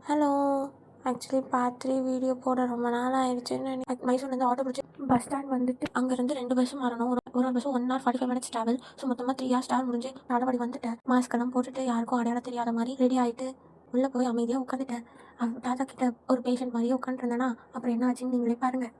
Hello. Actually part 3 video போட ரொம்ப நாள் ஆயிடுச்சுன்னு மைசூர்லேருந்து ஆட்டோ பிடிச்சி பஸ் ஸ்டாண்ட் வந்துட்டு அங்கேருந்து 2 பஸ் மாறணும். ஒரு bus 1 hour 45 minutes travel. So மொத்தமாக 3 hours ட்ராவல் முடிஞ்சு நடவடி வந்துட்டேன். மாஸ்க்கெல்லாம் போட்டுட்டு யாருக்கும் அடையாளம் தெரியாத மாதிரி ரெடி ஆகிட்டு உள்ளே போய் அமைதியாக உட்காந்துட்டேன். தாத்தா கிட்ட ஒரு பேஷண்ட் மாதிரியே உட்காந்துருந்தேன்னா அப்புறம் என்ன ஆச்சுன்னு நீங்களே பாருங்கள்.